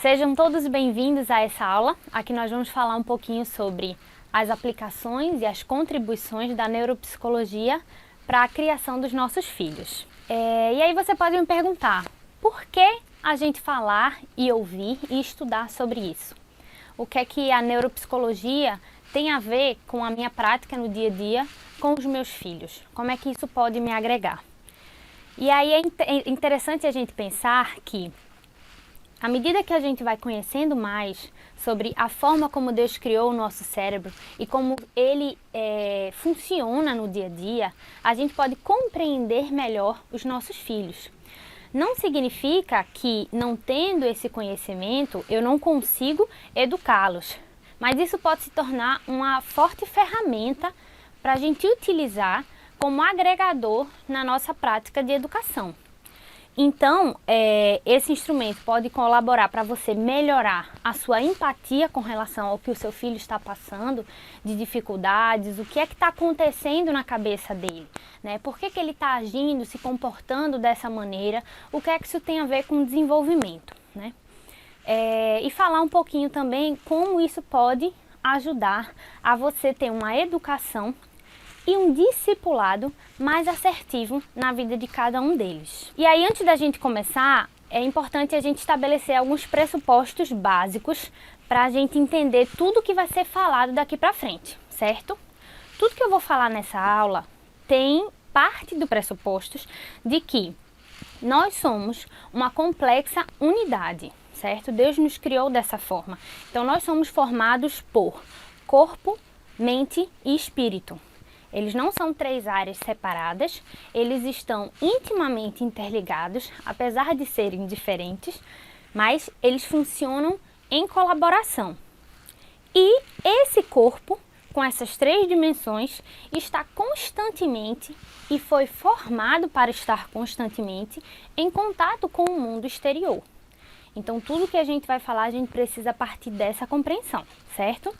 Sejam todos bem-vindos a essa aula. Aqui nós vamos falar um pouquinho sobre as aplicações e as contribuições da neuropsicologia para a criação dos nossos filhos. E aí você pode me perguntar, por que a gente falar e ouvir e estudar sobre isso? O que é que a neuropsicologia tem a ver com a minha prática no dia a dia com os meus filhos? Como é que isso pode me agregar? E aí é interessante a gente pensar que, à medida que a gente vai conhecendo mais sobre a forma como Deus criou o nosso cérebro e como ele funciona no dia a dia, a gente pode compreender melhor os nossos filhos. Não significa que, não tendo esse conhecimento, eu não consigo educá-los, mas isso pode se tornar uma forte ferramenta para a gente utilizar como agregador na nossa prática de educação. Então, esse instrumento pode colaborar para você melhorar a sua empatia com relação ao que o seu filho está passando, de dificuldades, o que é que está acontecendo na cabeça dele, né? Por que ele está agindo, se comportando dessa maneira, o que é que isso tem a ver com o desenvolvimento, né? E falar um pouquinho também como isso pode ajudar a você ter uma educação e um discipulado mais assertivo na vida de cada um deles. E aí, antes da gente começar, é importante a gente estabelecer alguns pressupostos básicos para a gente entender tudo que vai ser falado daqui para frente, certo? Tudo que eu vou falar nessa aula tem parte do pressupostos de que nós somos uma complexa unidade, certo? Deus nos criou dessa forma. Então, nós somos formados por corpo, mente e espírito. Eles não são três áreas separadas, eles estão intimamente interligados, apesar de serem diferentes, mas eles funcionam em colaboração. E esse corpo, com essas três dimensões, está constantemente e foi formado para estar constantemente em contato com o mundo exterior. Então, tudo que a gente vai falar, a gente precisa partir dessa compreensão, certo?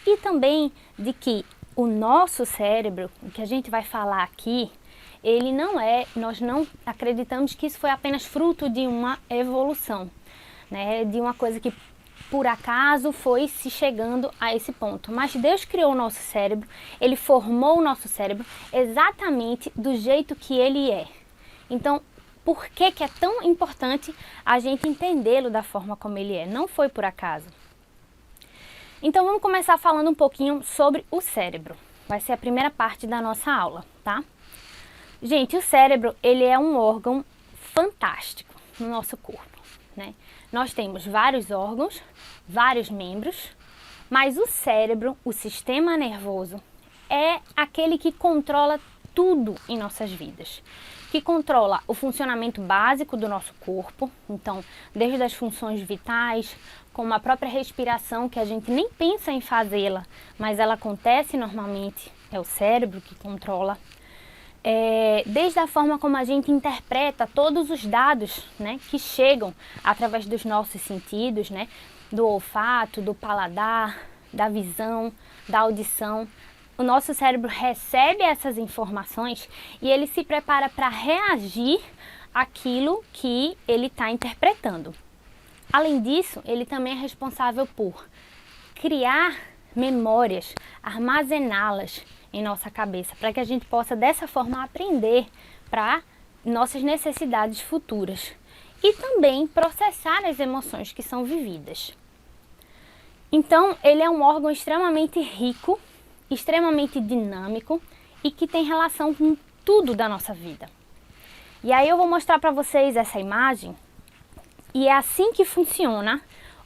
E também de que o nosso cérebro, o que a gente vai falar aqui, ele não nós não acreditamos que isso foi apenas fruto de uma evolução, né? De uma coisa que por acaso foi se chegando a esse ponto. Mas Deus criou o nosso cérebro, Ele formou o nosso cérebro exatamente do jeito que ele é. Então, por que é tão importante a gente entendê-lo da forma como ele é? Não foi por acaso. Então vamos começar falando um pouquinho sobre o cérebro. Vai ser a primeira parte da nossa aula, tá? Gente, o cérebro, ele é um órgão fantástico no nosso corpo, né? Nós temos vários órgãos, vários membros, mas o cérebro, o sistema nervoso, é aquele que controla tudo em nossas vidas. Que controla o funcionamento básico do nosso corpo, então, desde as funções vitais, como a própria respiração, que a gente nem pensa em fazê-la, mas ela acontece normalmente, é o cérebro que controla. Desde a forma como a gente interpreta todos os dados, né, que chegam através dos nossos sentidos, né, do olfato, do paladar, da visão, da audição. O nosso cérebro recebe essas informações e ele se prepara para reagir àquilo que ele está interpretando. Além disso, ele também é responsável por criar memórias, armazená-las em nossa cabeça, para que a gente possa dessa forma aprender para nossas necessidades futuras e também processar as emoções que são vividas. Então, ele é um órgão extremamente rico, extremamente dinâmico e que tem relação com tudo da nossa vida. E aí eu vou mostrar para vocês essa imagem e é assim que funciona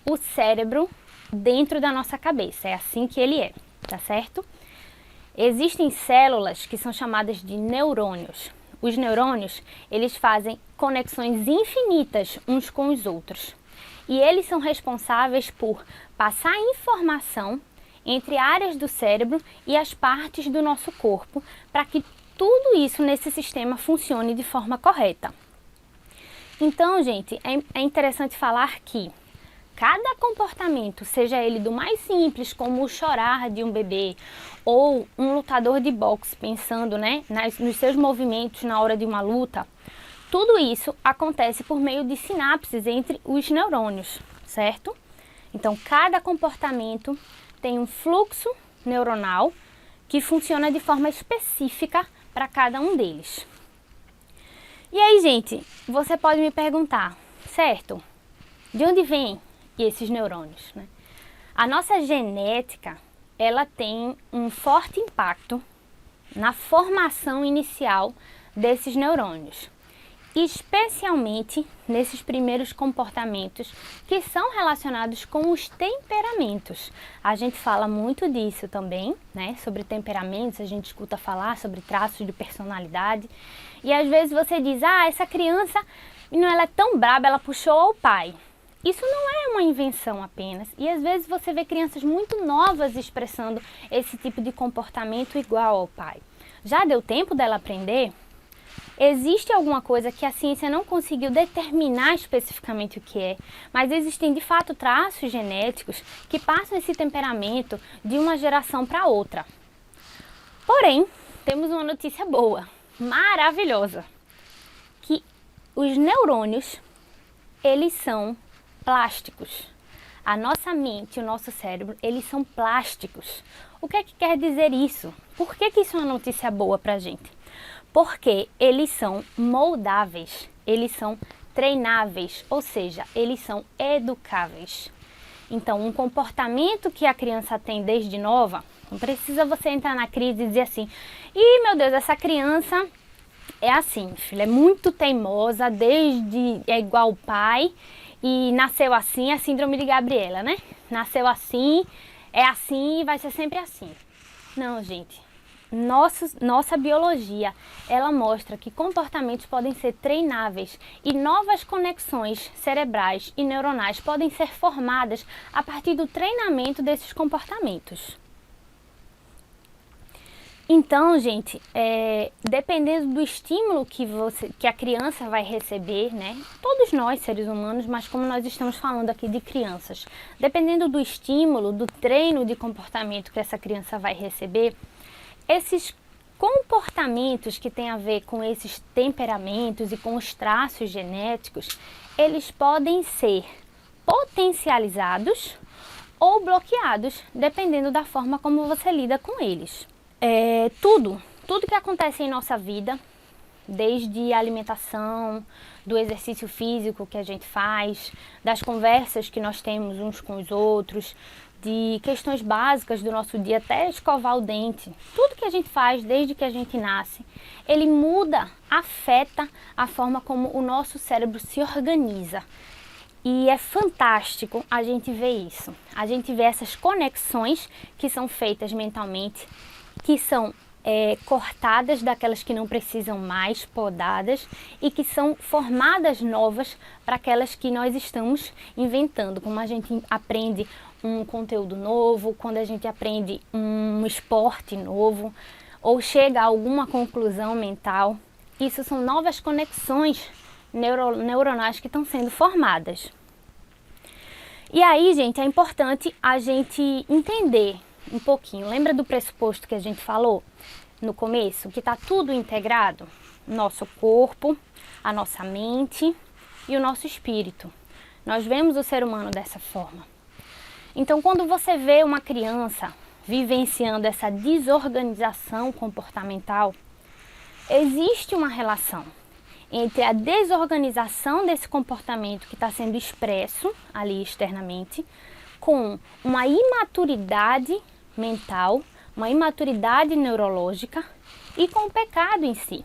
o cérebro dentro da nossa cabeça, é assim que ele é, tá certo? Existem células que são chamadas de neurônios. Os neurônios, eles fazem conexões infinitas uns com os outros. E eles são responsáveis por passar informação entre áreas do cérebro e as partes do nosso corpo, para que tudo isso nesse sistema funcione de forma correta. Então, gente, é interessante falar que cada comportamento, seja ele do mais simples, como o chorar de um bebê, ou um lutador de boxe pensando, né, nos seus movimentos na hora de uma luta, tudo isso acontece por meio de sinapses entre os neurônios, certo? Então, cada comportamento tem um fluxo neuronal que funciona de forma específica para cada um deles. E aí, gente, você pode me perguntar, certo? De onde vêm esses neurônios, né? A nossa genética, ela tem um forte impacto na formação inicial desses neurônios, especialmente nesses primeiros comportamentos que são relacionados com os temperamentos. A gente fala muito disso também, né? Sobre temperamentos, a gente escuta falar sobre traços de personalidade. E às vezes você diz, essa criança, ela é tão braba, ela puxou o pai. Isso não é uma invenção apenas. E às vezes você vê crianças muito novas expressando esse tipo de comportamento igual ao pai. Já deu tempo dela aprender? Existe alguma coisa que a ciência não conseguiu determinar especificamente o que é, mas existem de fato traços genéticos que passam esse temperamento de uma geração para outra. Porém, temos uma notícia boa, maravilhosa, que os neurônios, eles são plásticos. A nossa mente, o nosso cérebro, eles são plásticos. O que é que quer dizer isso? Por que isso é uma notícia boa para a gente? Porque eles são moldáveis, eles são treináveis, ou seja, eles são educáveis. Então, um comportamento que a criança tem desde nova, não precisa você entrar na crise e dizer assim, meu Deus, essa criança é assim, filha, é muito teimosa, é igual o pai e nasceu assim, a síndrome de Gabriela, né? Nasceu assim, é assim e vai ser sempre assim. Não, gente. Nossa biologia, ela mostra que comportamentos podem ser treináveis e novas conexões cerebrais e neuronais podem ser formadas a partir do treinamento desses comportamentos. Então, gente, dependendo do estímulo que a criança vai receber, né? Todos nós, seres humanos, mas como nós estamos falando aqui de crianças, dependendo do estímulo, do treino de comportamento que essa criança vai receber, esses comportamentos que têm a ver com esses temperamentos e com os traços genéticos, eles podem ser potencializados ou bloqueados, dependendo da forma como você lida com eles. Tudo que acontece em nossa vida, desde a alimentação, do exercício físico que a gente faz, das conversas que nós temos uns com os outros, de questões básicas do nosso dia, até escovar o dente, tudo que a gente faz desde que a gente nasce, ele muda, afeta a forma como o nosso cérebro se organiza. E é fantástico a gente ver isso. A gente vê essas conexões que são feitas mentalmente, que são cortadas daquelas que não precisam mais, podadas, e que são formadas novas para aquelas que nós estamos inventando. Como a gente aprende um conteúdo novo, quando a gente aprende um esporte novo, ou chega a alguma conclusão mental, isso são novas conexões neuronais que estão sendo formadas. E aí, gente, é importante a gente entender um pouquinho. Lembra do pressuposto que a gente falou no começo? Que está tudo integrado? Nosso corpo, a nossa mente e o nosso espírito. Nós vemos o ser humano dessa forma. Então, quando você vê uma criança vivenciando essa desorganização comportamental, existe uma relação entre a desorganização desse comportamento que está sendo expresso ali externamente com uma imaturidade mental, uma imaturidade neurológica e com o pecado em si.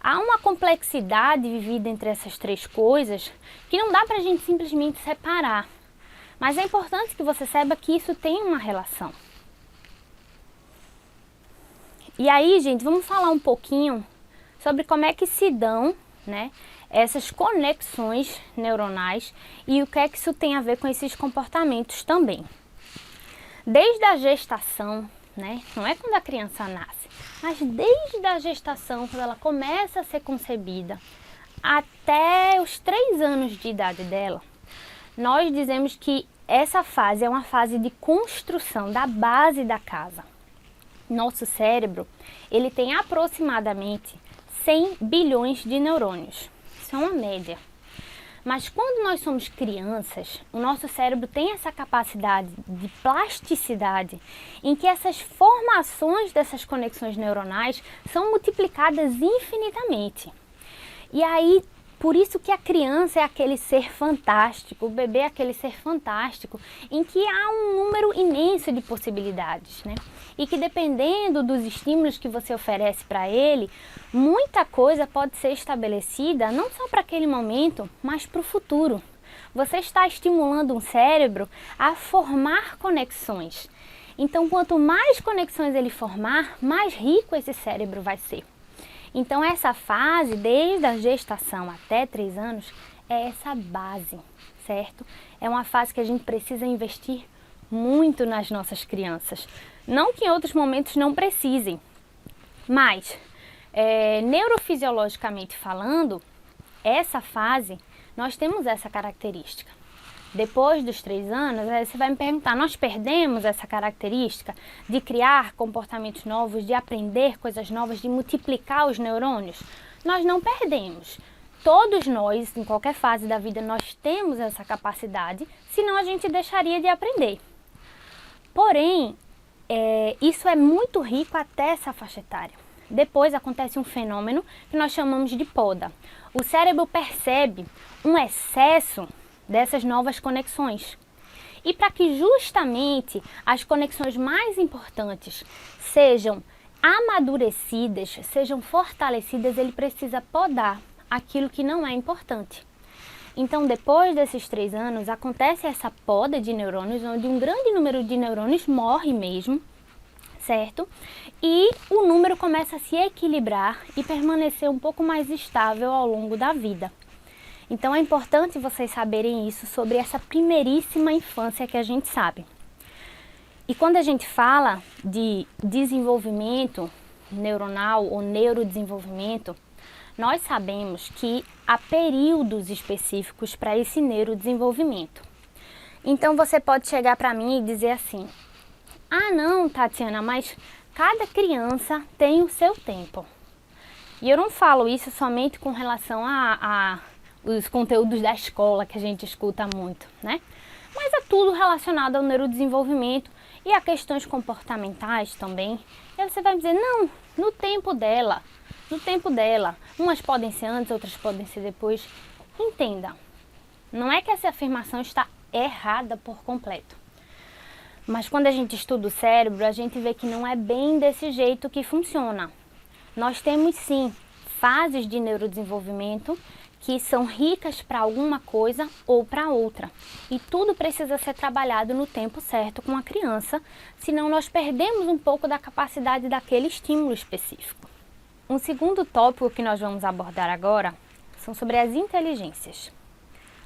Há uma complexidade vivida entre essas três coisas que não dá para a gente simplesmente separar. Mas é importante que você saiba que isso tem uma relação. E aí, gente, vamos falar um pouquinho sobre como é que se dão, né, essas conexões neuronais e o que é que isso tem a ver com esses comportamentos também. Desde a gestação, né, não é quando a criança nasce, mas desde a gestação, quando ela começa a ser concebida, até os 3 anos de idade dela, nós dizemos que essa fase é uma fase de construção da base da casa. Nosso cérebro, ele tem aproximadamente 100 bilhões de neurônios. Isso é uma média. Mas quando nós somos crianças, o nosso cérebro tem essa capacidade de plasticidade, em que essas formações dessas conexões neuronais são multiplicadas infinitamente. E aí, por isso que a criança é aquele ser fantástico, o bebê é aquele ser fantástico, em que há um número imenso de possibilidades, né? E que dependendo dos estímulos que você oferece para ele, muita coisa pode ser estabelecida não só para aquele momento, mas para o futuro. Você está estimulando um cérebro a formar conexões. Então, quanto mais conexões ele formar, mais rico esse cérebro vai ser. Então, essa fase, desde a gestação até 3 anos, é essa base, certo? É uma fase que a gente precisa investir muito nas nossas crianças. Não que em outros momentos não precisem, mas neurofisiologicamente falando, essa fase, nós temos essa característica. Depois dos 3 anos, você vai me perguntar, nós perdemos essa característica de criar comportamentos novos, de aprender coisas novas, de multiplicar os neurônios? Nós não perdemos. Todos nós, em qualquer fase da vida, nós temos essa capacidade, senão a gente deixaria de aprender. Porém, isso é muito rico até essa faixa etária. Depois acontece um fenômeno que nós chamamos de poda. O cérebro percebe um excesso dessas novas conexões. E para que justamente as conexões mais importantes sejam amadurecidas, sejam fortalecidas, ele precisa podar aquilo que não é importante. Então, depois desses 3 anos, acontece essa poda de neurônios, onde um grande número de neurônios morre mesmo, certo? E o número começa a se equilibrar e permanecer um pouco mais estável ao longo da vida. Então é importante vocês saberem isso sobre essa primeiríssima infância que a gente sabe. E quando a gente fala de desenvolvimento neuronal ou neurodesenvolvimento, nós sabemos que há períodos específicos para esse neurodesenvolvimento. Então você pode chegar para mim e dizer assim: ah não, Tatiana, mas cada criança tem o seu tempo. E eu não falo isso somente com relação a os conteúdos da escola que a gente escuta muito, né? Mas é tudo relacionado ao neurodesenvolvimento e a questões comportamentais também. E aí você vai me dizer, não, no tempo dela. Umas podem ser antes, outras podem ser depois. Entenda, não é que essa afirmação está errada por completo. Mas quando a gente estuda o cérebro, a gente vê que não é bem desse jeito que funciona. Nós temos sim fases de neurodesenvolvimento que são ricas para alguma coisa ou para outra. E tudo precisa ser trabalhado no tempo certo com a criança, senão nós perdemos um pouco da capacidade daquele estímulo específico. Um segundo tópico que nós vamos abordar agora são sobre as inteligências.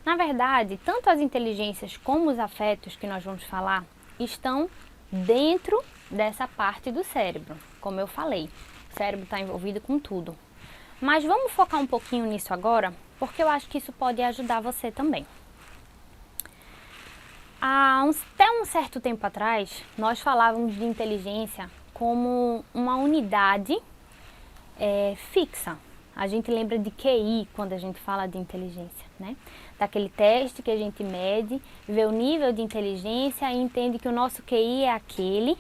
Na verdade, tanto as inteligências como os afetos que nós vamos falar estão dentro dessa parte do cérebro. Como eu falei, o cérebro está envolvido com tudo. Mas vamos focar um pouquinho nisso agora, porque eu acho que isso pode ajudar você também. Até um certo tempo atrás, nós falávamos de inteligência como uma unidade fixa. A gente lembra de QI quando a gente fala de inteligência, né? Daquele teste que a gente mede, vê o nível de inteligência e entende que o nosso QI é aquele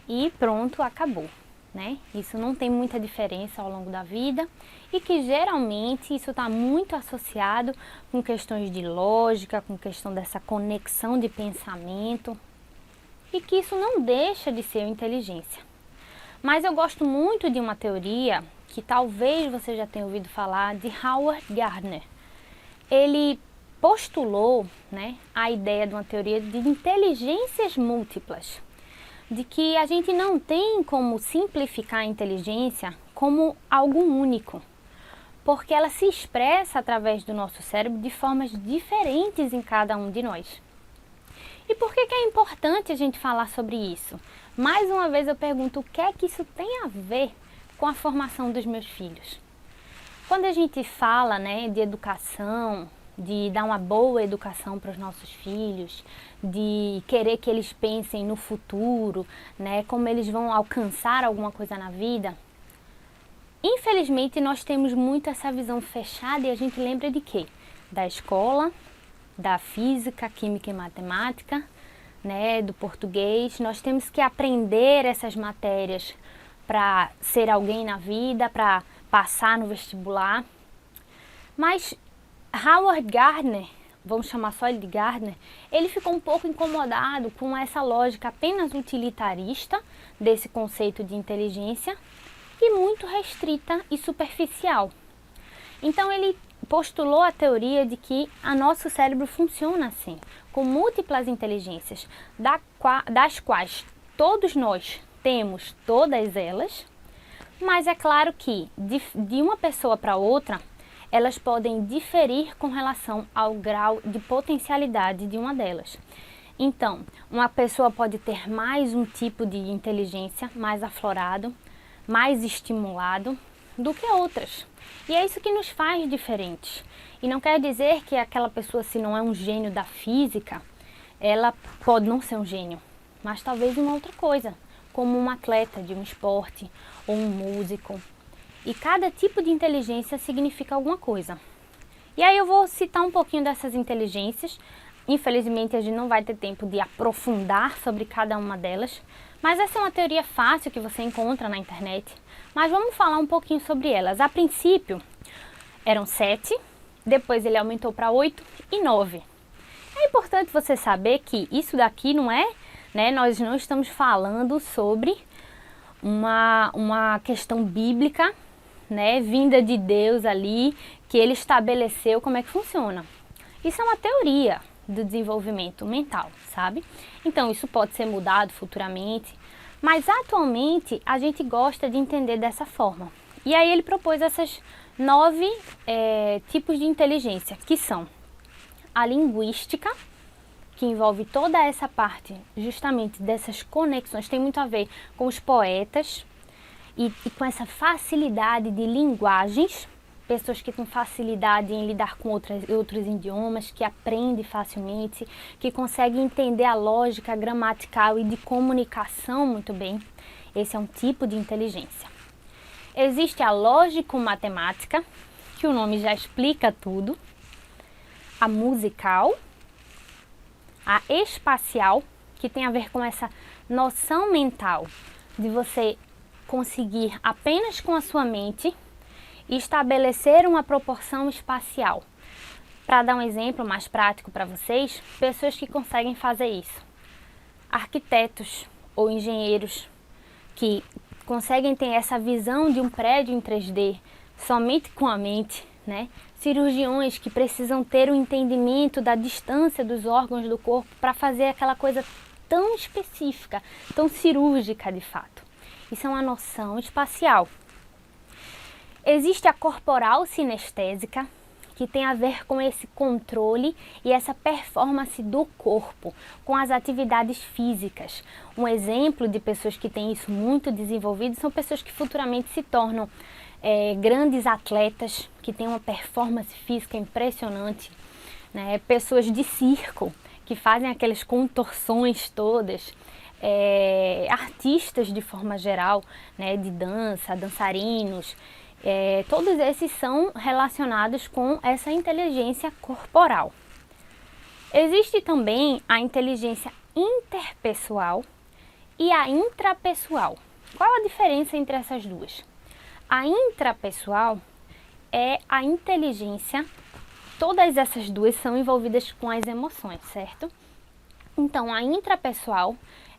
e pronto, acabou. Né? Isso não tem muita diferença ao longo da vida e que geralmente isso está muito associado com questões de lógica, com questão dessa conexão de pensamento e que isso não deixa de ser inteligência. Mas eu gosto muito de uma teoria que talvez você já tenha ouvido falar, de Howard Gardner. Ele postulou, né, a ideia de uma teoria de inteligências múltiplas, de que a gente não tem como simplificar a inteligência como algo único, porque ela se expressa através do nosso cérebro de formas diferentes em cada um de nós. E por que é importante a gente falar sobre isso? Mais uma vez eu pergunto, o que é que isso tem a ver com a formação dos meus filhos? Quando a gente fala, né, de educação, de dar uma boa educação para os nossos filhos, de querer que eles pensem no futuro, né, como eles vão alcançar alguma coisa na vida. Infelizmente, nós temos muito essa visão fechada e a gente lembra de quê? da escola, da física, química e matemática, né, do português. Nós temos que aprender essas matérias para ser alguém na vida, para passar no vestibular. Mas Howard Gardner, vamos chamar só ele de Gardner, ele ficou um pouco incomodado com essa lógica apenas utilitarista desse conceito de inteligência e muito restrita e superficial. Então ele postulou a teoria de que o nosso cérebro funciona assim, com múltiplas inteligências, das quais todos nós temos todas elas, mas é claro que de uma pessoa para outra, elas podem diferir com relação ao grau de potencialidade de uma delas. Então, uma pessoa pode ter mais um tipo de inteligência mais aflorado, mais estimulado do que outras. E é isso que nos faz diferentes. E não quer dizer que aquela pessoa, se não é um gênio da física, ela pode não ser um gênio, mas talvez uma outra coisa, como um atleta de um esporte ou um músico. E cada tipo de inteligência significa alguma coisa. E aí eu vou citar um pouquinho dessas inteligências. Infelizmente a gente não vai ter tempo de aprofundar sobre cada uma delas, mas essa é uma teoria fácil que você encontra na internet. Mas vamos falar um pouquinho sobre elas. A princípio eram 7, depois ele aumentou para 8 e 9. É importante você saber que isso daqui não é, né, nós não estamos falando sobre uma questão bíblica, né, vinda de Deus ali, que ele estabeleceu como é que funciona. Isso é uma teoria do desenvolvimento mental, sabe? Então isso pode ser mudado futuramente, mas atualmente a gente gosta de entender dessa forma. E aí ele propôs essas 9 tipos de inteligência, que são a linguística, que envolve toda essa parte justamente dessas conexões, tem muito a ver com os poetas e com essa facilidade de linguagens, pessoas que têm facilidade em lidar com outros idiomas, que aprendem facilmente, que conseguem entender a lógica gramatical e de comunicação muito bem. Esse é um tipo de inteligência. Existe a lógico-matemática, que o nome já explica tudo, a musical, a espacial, que tem a ver com essa noção mental de você conseguir apenas com a sua mente estabelecer uma proporção espacial. Para dar um exemplo mais prático para vocês, pessoas que conseguem fazer isso. Arquitetos ou engenheiros que conseguem ter essa visão de um prédio em 3D somente com a mente, né? Cirurgiões que precisam ter o entendimento da distância dos órgãos do corpo para fazer aquela coisa tão específica, tão cirúrgica de fato. Isso é uma noção espacial. Existe a corporal sinestésica, que tem a ver com esse controle e essa performance do corpo, com as atividades físicas. Um exemplo de pessoas que têm isso muito desenvolvido são pessoas que futuramente se tornam grandes atletas, que têm uma performance física impressionante, né? Pessoas de circo, que fazem aquelas contorções todas, artistas de forma geral, né? De dança, dançarinos, todos esses são relacionados com essa inteligência corporal. Existe também a inteligência interpessoal e a intrapessoal. Qual a diferença entre essas duas? A intrapessoal é a inteligência, todas essas duas são envolvidas com as emoções, certo? Então, a intrapessoal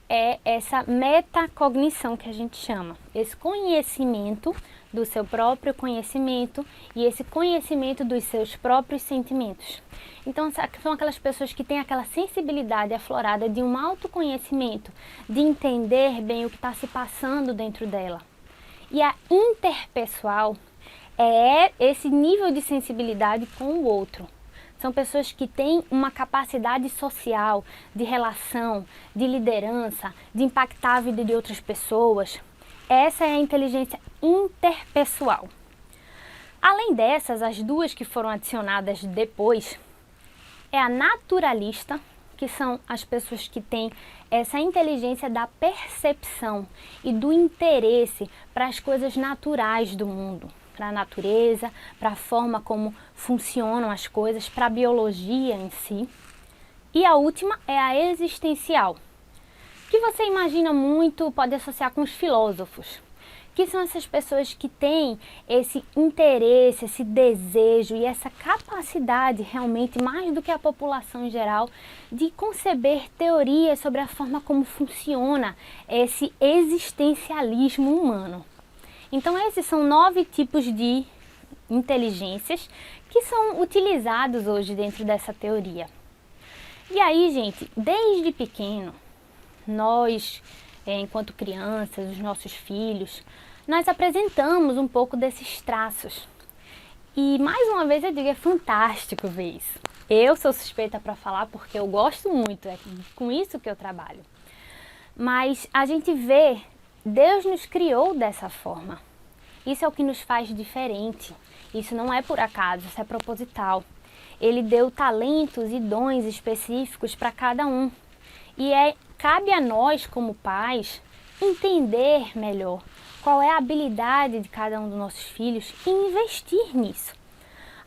é essa metacognição que a gente chama, esse conhecimento do seu próprio conhecimento e esse conhecimento dos seus próprios sentimentos. Então, são aquelas pessoas que têm aquela sensibilidade aflorada de um autoconhecimento, de entender bem o que está se passando dentro dela. E a interpessoal é esse nível de sensibilidade com o outro. São pessoas que têm uma capacidade social, de relação, de liderança, de impactar a vida de outras pessoas. Essa é a inteligência interpessoal. Além dessas, as duas que foram adicionadas depois é a naturalista, que são as pessoas que têm essa inteligência da percepção e do interesse para as coisas naturais do mundo. para a natureza, para a forma como funcionam as coisas, para a biologia em si. E a última é a existencial, que você imagina muito, pode associar com os filósofos, que são essas pessoas que têm esse interesse, esse desejo e essa capacidade realmente, mais do que a população em geral, de conceber teorias sobre a forma como funciona esse existencialismo humano. Então esses são 9 tipos de inteligências que são utilizados hoje dentro dessa teoria. E aí, gente, desde pequeno, nós, enquanto crianças, os nossos filhos, nós apresentamos um pouco desses traços. E mais uma vez eu digo, é fantástico ver isso. Eu sou suspeita para falar porque eu gosto muito, é com isso que eu trabalho. Mas a gente vê, Deus nos criou dessa forma. Isso é o que nos faz diferente. Isso não é por acaso, isso é proposital. Ele deu talentos e dons específicos para cada um. E cabe a nós, como pais, entender melhor qual é a habilidade de cada um dos nossos filhos e investir nisso.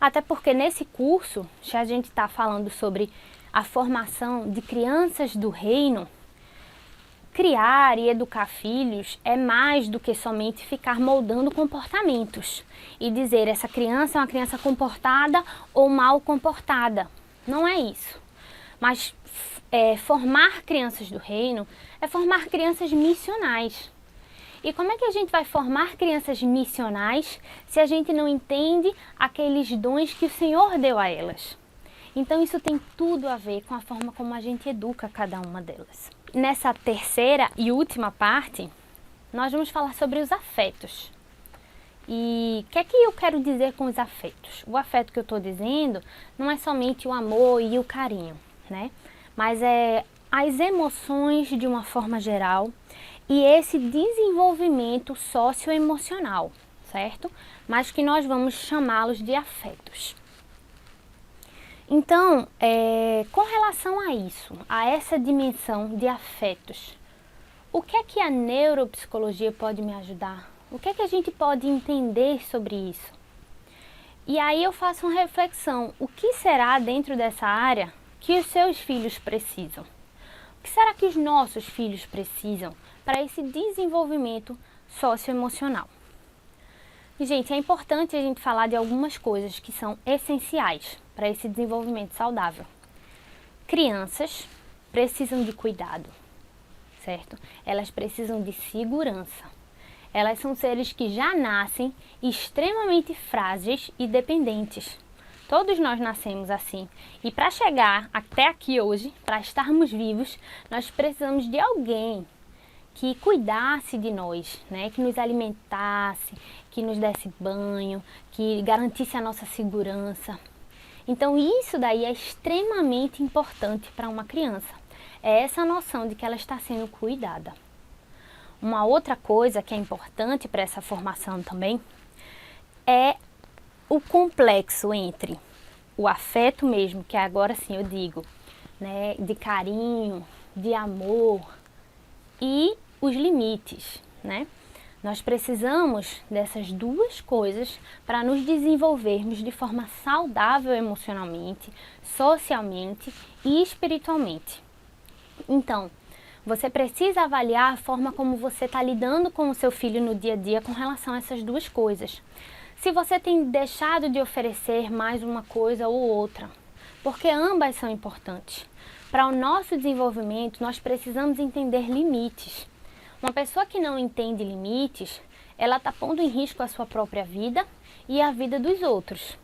Até porque nesse curso, se a gente está falando sobre a formação de crianças do reino, criar e educar filhos é mais do que somente ficar moldando comportamentos e dizer essa criança é uma criança comportada ou mal comportada. Não é isso. Mas formar crianças do reino é formar crianças missionais. E como é que a gente vai formar crianças missionais se a gente não entende aqueles dons que o Senhor deu a elas? Então isso tem tudo a ver com a forma como a gente educa cada uma delas. Nessa terceira e última parte, nós vamos falar sobre os afetos. E o que é que eu quero dizer com os afetos? O afeto que eu estou dizendo não é somente o amor e o carinho, né? Mas é as emoções de uma forma geral e esse desenvolvimento socioemocional, certo? Mas que nós vamos chamá-los de afetos. Então, com relação a isso, a essa dimensão de afetos, o que é que a neuropsicologia pode me ajudar? O que é que a gente pode entender sobre isso? E aí eu faço uma reflexão, o que será dentro dessa área que os seus filhos precisam? O que será que os nossos filhos precisam para esse desenvolvimento socioemocional? E, gente, é importante a gente falar de algumas coisas que são essenciais para esse desenvolvimento saudável. Crianças precisam de cuidado, certo? Elas precisam de segurança. Elas são seres que já nascem extremamente frágeis e dependentes. Todos nós nascemos assim. E para chegar até aqui hoje, para estarmos vivos, nós precisamos de alguém que cuidasse de nós, né? Que nos alimentasse, que nos desse banho, que garantisse a nossa segurança. Então isso daí é extremamente importante para uma criança. É essa noção de que ela está sendo cuidada. Uma outra coisa que é importante para essa formação também é o complexo entre o afeto mesmo, que agora sim eu digo, né, de carinho, de amor e os limites, né? Nós precisamos dessas duas coisas para nos desenvolvermos de forma saudável emocionalmente, socialmente e espiritualmente. Então, você precisa avaliar a forma como você está lidando com o seu filho no dia a dia com relação a essas duas coisas. Se você tem deixado de oferecer mais uma coisa ou outra, porque ambas são importantes. Para o nosso desenvolvimento, nós precisamos entender limites. Uma pessoa que não entende limites, ela está pondo em risco a sua própria vida e a vida dos outros,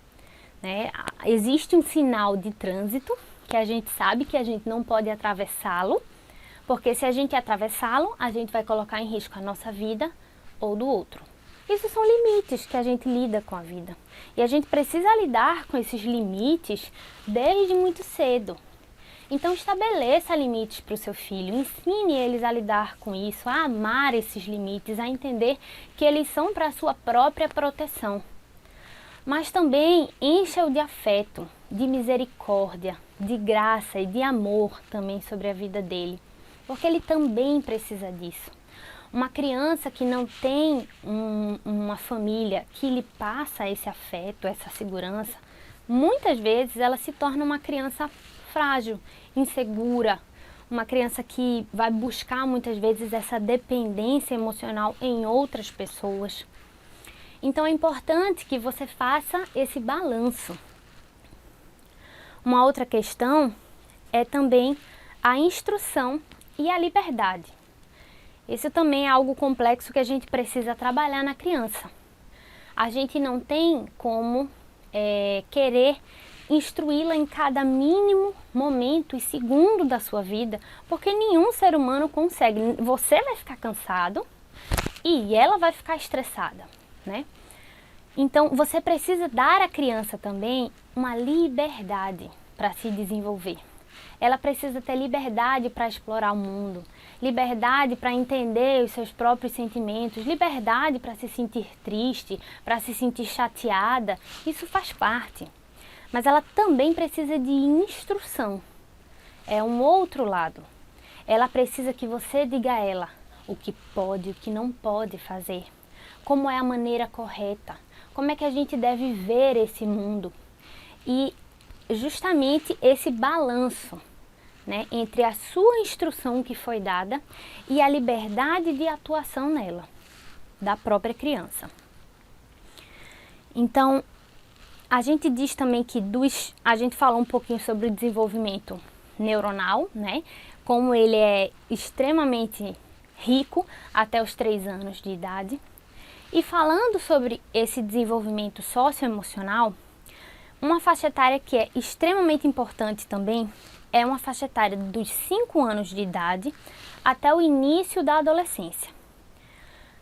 né? Existe um sinal de trânsito que a gente sabe que a gente não pode atravessá-lo, porque se a gente atravessá-lo, a gente vai colocar em risco a nossa vida ou do outro. Isso são limites que a gente lida com a vida. E a gente precisa lidar com esses limites desde muito cedo. Então estabeleça limites para o seu filho, ensine eles a lidar com isso, a amar esses limites, a entender que eles são para a sua própria proteção. Mas também encha-o de afeto, de misericórdia, de graça e de amor também sobre a vida dele, porque ele também precisa disso. Uma criança que não tem uma família que lhe passa esse afeto, essa segurança, muitas vezes ela se torna uma criança frágil, insegura, uma criança que vai buscar muitas vezes essa dependência emocional em outras pessoas. Então é importante que você faça esse balanço. Uma outra questão é também a instrução e a liberdade. Isso também é algo complexo que a gente precisa trabalhar na criança. A gente não tem como querer instruí-la em cada mínimo momento e segundo da sua vida, porque nenhum ser humano consegue. Você vai ficar cansado e ela vai ficar estressada, né? Então, você precisa dar à criança também uma liberdade para se desenvolver. Ela precisa ter liberdade para explorar o mundo, liberdade para entender os seus próprios sentimentos, liberdade para se sentir triste, para se sentir chateada. Isso faz parte. Mas ela também precisa de instrução. É um outro lado. Ela precisa que você diga a ela o que pode e o que não pode fazer. Como é a maneira correta. Como é que a gente deve ver esse mundo. E justamente esse balanço, né, entre a sua instrução que foi dada e a liberdade de atuação nela, da própria criança. Então, a gente diz também que a gente falou um pouquinho sobre o desenvolvimento neuronal, né, como ele é extremamente rico até os 3 anos de idade. E falando sobre esse desenvolvimento socioemocional, uma faixa etária que é extremamente importante também é uma faixa etária dos 5 anos de idade até o início da adolescência.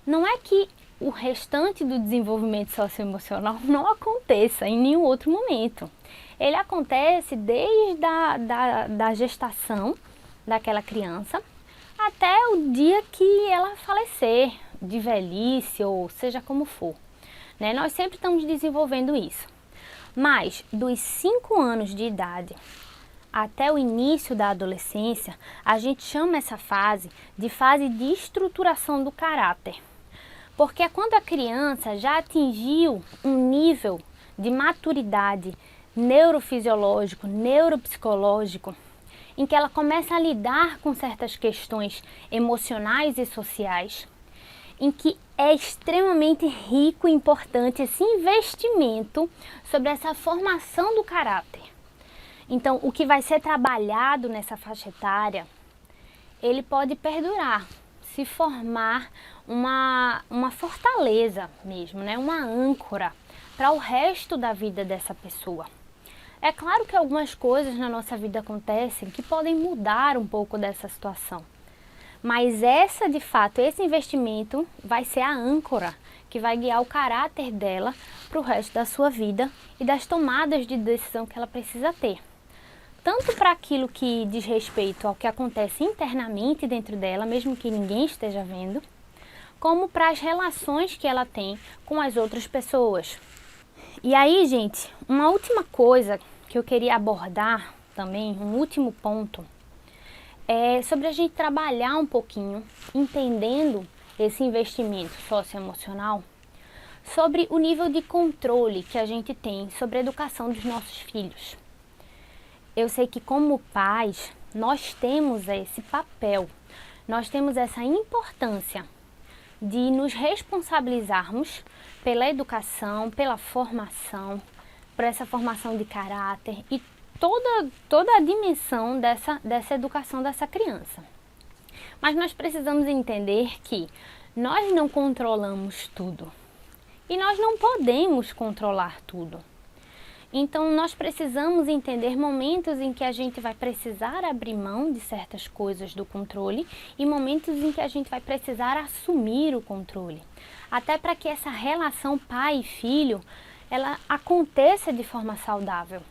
Não é que o restante do desenvolvimento socioemocional não aconteça em nenhum outro momento. Ele acontece desde da gestação daquela criança até o dia que ela falecer, de velhice ou seja como for, né? Nós sempre estamos desenvolvendo isso. Mas dos 5 anos de idade até o início da adolescência, a gente chama essa fase de estruturação do caráter. Porque é quando a criança já atingiu um nível de maturidade neurofisiológico, neuropsicológico, em que ela começa a lidar com certas questões emocionais e sociais, em que é extremamente rico e importante esse investimento sobre essa formação do caráter. Então, o que vai ser trabalhado nessa faixa etária, ele pode perdurar, se formar uma fortaleza mesmo, né? Uma âncora para o resto da vida dessa pessoa. É claro que algumas coisas na nossa vida acontecem que podem mudar um pouco dessa situação. Mas de fato, esse investimento vai ser a âncora que vai guiar o caráter dela para o resto da sua vida e das tomadas de decisão que ela precisa ter. Tanto para aquilo que diz respeito ao que acontece internamente dentro dela, mesmo que ninguém esteja vendo, como para as relações que ela tem com as outras pessoas. E aí, gente, uma última coisa que eu queria abordar também, um último ponto, é sobre a gente trabalhar um pouquinho, entendendo esse investimento socioemocional, sobre o nível de controle que a gente tem sobre a educação dos nossos filhos. Eu sei que como pais, nós temos esse papel, nós temos essa importância de nos responsabilizarmos pela educação, pela formação, por essa formação de caráter e toda a dimensão dessa educação dessa criança. Mas nós precisamos entender que nós não controlamos tudo e nós não podemos controlar tudo. Então nós precisamos entender momentos em que a gente vai precisar abrir mão de certas coisas do controle e momentos em que a gente vai precisar assumir o controle. Até para que essa relação pai e filho, ela aconteça de forma saudável.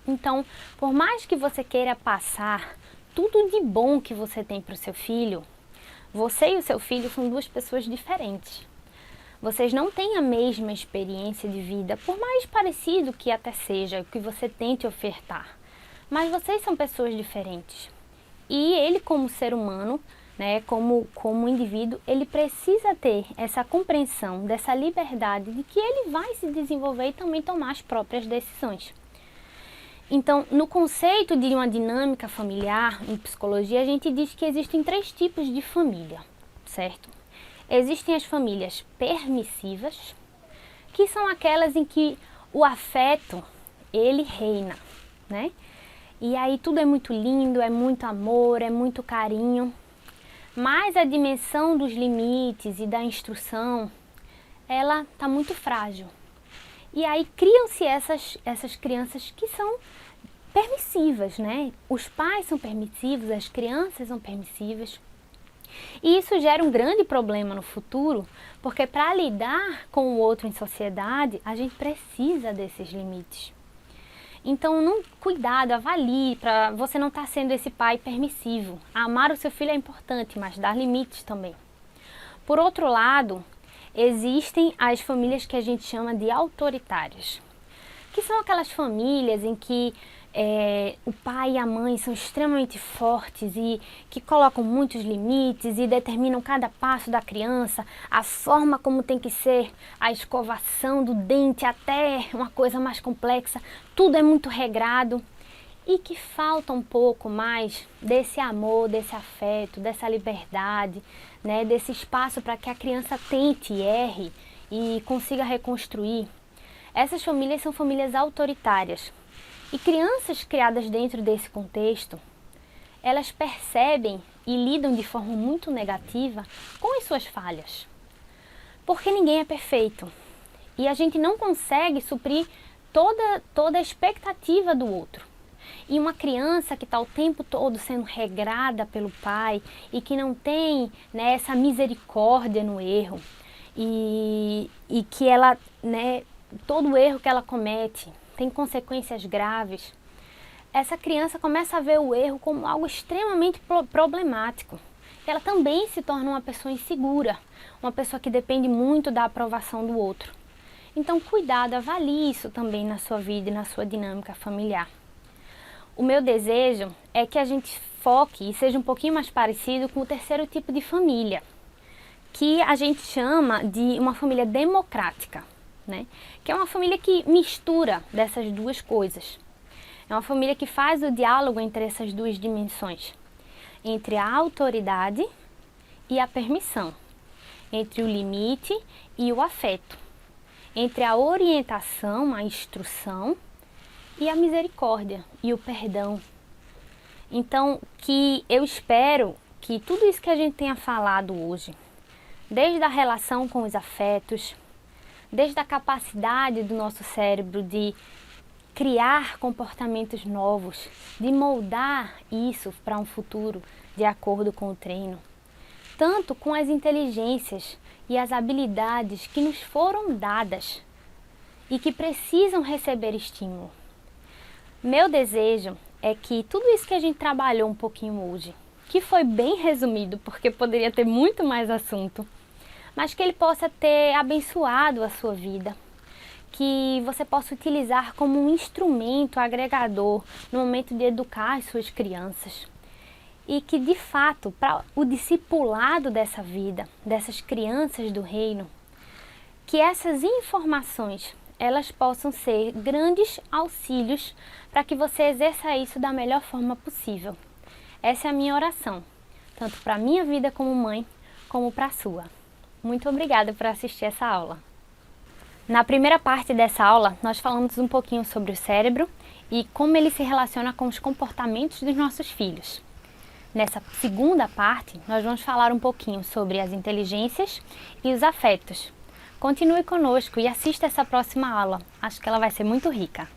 Então, por mais que você queira passar tudo de bom que você tem para o seu filho, você e o seu filho são 2 pessoas diferentes. Vocês não têm a mesma experiência de vida, por mais parecido que até seja, que você tente ofertar. Mas vocês são pessoas diferentes. E ele, como ser humano, né, como indivíduo, ele precisa ter essa compreensão dessa liberdade de que ele vai se desenvolver e também tomar as próprias decisões. Então, no conceito de uma dinâmica familiar, em psicologia, a gente diz que existem 3 tipos de família, certo? Existem as famílias permissivas, que são aquelas em que o afeto, ele reina, né? E aí tudo é muito lindo, é muito amor, é muito carinho, mas a dimensão dos limites e da instrução, ela está muito frágil. E aí criam-se essas crianças que são permissivas, né? Os pais são permissivos, as crianças são permissivas. E isso gera um grande problema no futuro, porque para lidar com o outro em sociedade, a gente precisa desses limites. Então, cuidado, avalie, para você não estar sendo esse pai permissivo. Amar o seu filho é importante, mas dar limites também. Por outro lado, existem as famílias que a gente chama de autoritárias, que são aquelas famílias em que o pai e a mãe são extremamente fortes e que colocam muitos limites e determinam cada passo da criança, a forma como tem que ser a escovação do dente até uma coisa mais complexa, tudo é muito regrado e que falta um pouco mais desse amor, desse afeto, dessa liberdade, né, desse espaço para que a criança tente e erre e consiga reconstruir. Essas famílias são famílias autoritárias. E crianças criadas dentro desse contexto, elas percebem e lidam de forma muito negativa com as suas falhas. Porque ninguém é perfeito. E a gente não consegue suprir toda a expectativa do outro. E uma criança que está o tempo todo sendo regrada pelo pai e que não tem, né, essa misericórdia no erro e que ela, né, todo erro que ela comete tem consequências graves, essa criança começa a ver o erro como algo extremamente problemático. Ela também se torna uma pessoa insegura, uma pessoa que depende muito da aprovação do outro. Então, cuidado, avalie isso também na sua vida e na sua dinâmica familiar. O meu desejo é que a gente foque e seja um pouquinho mais parecido com o 3º tipo de família, que a gente chama de uma família democrática, né? Que é uma família que mistura dessas 2 coisas. É uma família que faz o diálogo entre essas 2 dimensões, entre a autoridade e a permissão, entre o limite e o afeto, entre a orientação, a instrução e a misericórdia e o perdão. Então, que eu espero que tudo isso que a gente tenha falado hoje, desde a relação com os afetos, desde a capacidade do nosso cérebro de criar comportamentos novos, de moldar isso para um futuro de acordo com o treino, tanto com as inteligências e as habilidades que nos foram dadas e que precisam receber estímulo. Meu desejo é que tudo isso que a gente trabalhou um pouquinho hoje, que foi bem resumido porque poderia ter muito mais assunto, mas que ele possa ter abençoado a sua vida, que você possa utilizar como um instrumento agregador no momento de educar as suas crianças. E que, de fato, para o discipulado dessa vida, dessas crianças do reino, que essas informações, elas possam ser grandes auxílios para que você exerça isso da melhor forma possível. Essa é a minha oração, tanto para a minha vida como mãe, como para a sua. Muito obrigada por assistir essa aula. Na primeira parte dessa aula, nós falamos um pouquinho sobre o cérebro e como ele se relaciona com os comportamentos dos nossos filhos. Nessa segunda parte, nós vamos falar um pouquinho sobre as inteligências e os afetos. Continue conosco e assista essa próxima aula. Acho que ela vai ser muito rica.